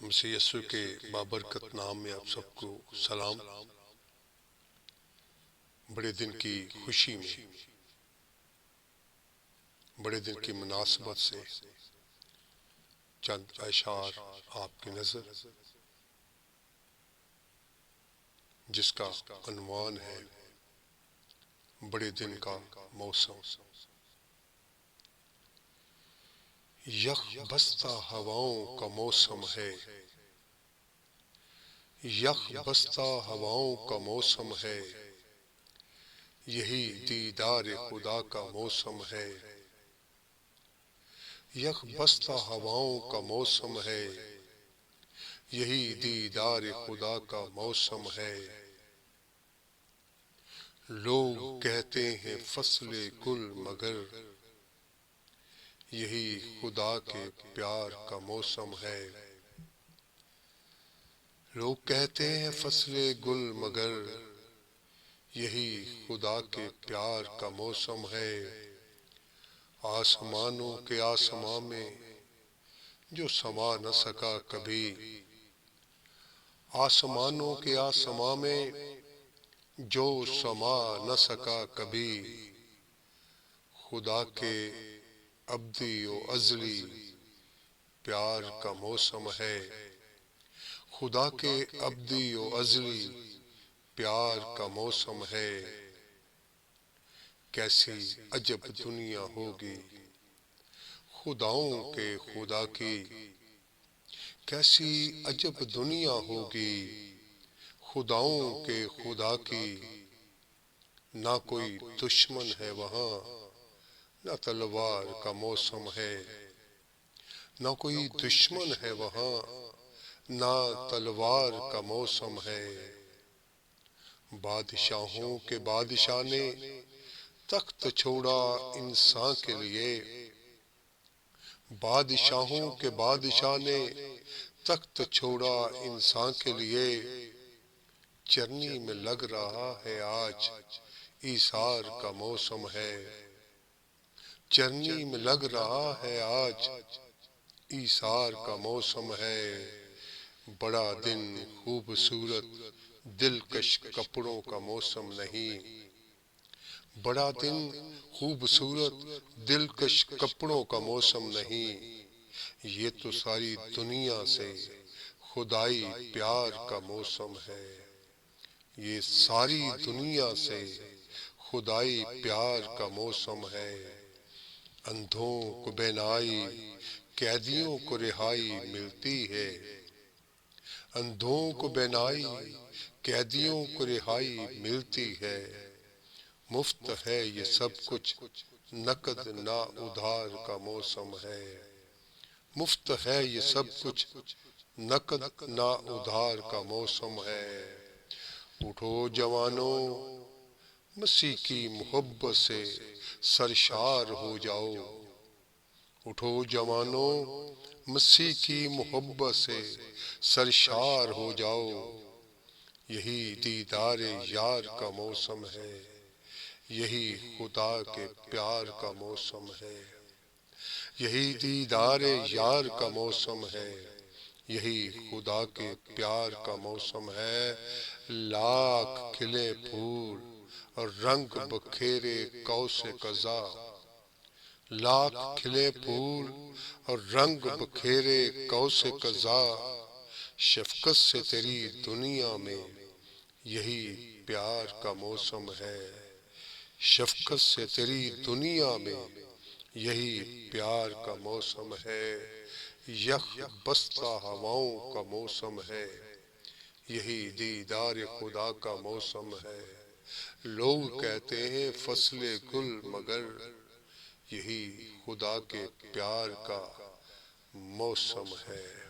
مسیح یسوع کے بابرکت نام میں آپ سب کو سلام۔ بڑے دن کی خوشی میں، بڑے دن کی مناسبت سے چند اشعار آپ کی نظر، جس کا عنوان ہے بڑے دن کا موسم۔ یخ بستہ ہواؤں کا موسم ہے، یخ بستہ ہواؤں کا موسم ہے، یہی دیدار خدا کا موسم ہے۔ یخ بستہ ہواؤں کا موسم ہے، یہی دیدار خدا کا موسم ہے۔ لوگ کہتے ہیں فصل گل، مگر یہی خدا کے پیار کا موسم ہے۔ لوگ کہتے ہیں فصل گل، مگر یہی خدا کے پیار کا موسم ہے۔ آسمانوں کے آسماں میں جو سما نہ سکا کبھی، آسمانوں کے آسماں میں جو سما نہ سکا کبھی، خدا کے ابدی و ازلی پیار کا موسم ہے۔ خدا کے ابدی و ازلی پیار کا موسم ہے۔ کیسی عجب دنیا ہوگی خداؤں کے خدا کی، کیسی عجب دنیا ہوگی خداؤں کے خدا کی۔ نہ کوئی دشمن ہے وہاں، نہ تلوار کا موسم ہے۔ نہ کوئی دشمن ہے وہاں، نہ تلوار کا موسم ہے۔ بادشاہوں کے بادشاہ نے تخت چھوڑا انسان کے لیے، بادشاہوں کے بادشاہ نے تخت چھوڑا انسان کے لیے۔ چرنی میں لگ رہا ہے آج ایثار کا موسم ہے، چرنی میں لگ رہا ہے آج ایثار کا موسم ہے۔ بڑا دن خوبصورت دلکش کپڑوں کا موسم نہیں، بڑا دن خوبصورت دلکش کپڑوں کا موسم نہیں۔ یہ تو ساری دنیا سے خدائی پیار کا موسم ہے، یہ ساری دنیا سے خدائی پیار کا موسم ہے۔ اندھوں کو بینائی، قیدیوں کو رہائی ملتی ہے، اندھوں کو بینائی قیدیوں کو رہائی ملتی ہے۔ مفت ہے یہ سب کچھ، نقد نہ ادھار کا موسم ہے۔ مفت ہے یہ سب کچھ، نقد نہ ادھار کا موسم ہے۔ اٹھو جوانوں، مسیح کی محبت سے سرشار ہو جاؤ۔ اٹھو جوانوں، مسیح کی محبت سے سرشار ہو جاؤ۔ یہی دیدار یار کا موسم ہے، یہی خدا کے پیار کا موسم ہے۔ یہی دیدار یار کا موسم ہے، یہی خدا کے پیار کا موسم ہے۔ لاکھ کھلے پھول اور رنگ بکھیرے قوس قزح، لاکھ کھلے پھول اور رنگ بکھیرے قوس قزح۔ شفقت سے تیری دنیا میں یہی پیار کا موسم ہے، شفقت سے تیری دنیا میں یہی پیار کا موسم ہے۔ یخ بستہ ہواؤں کا موسم ہے، یہی دیدار خدا کا موسم ہے۔ لوگ کہتے ہیں فصل گل، مگر یہی خدا کے پیار کا موسم ہے۔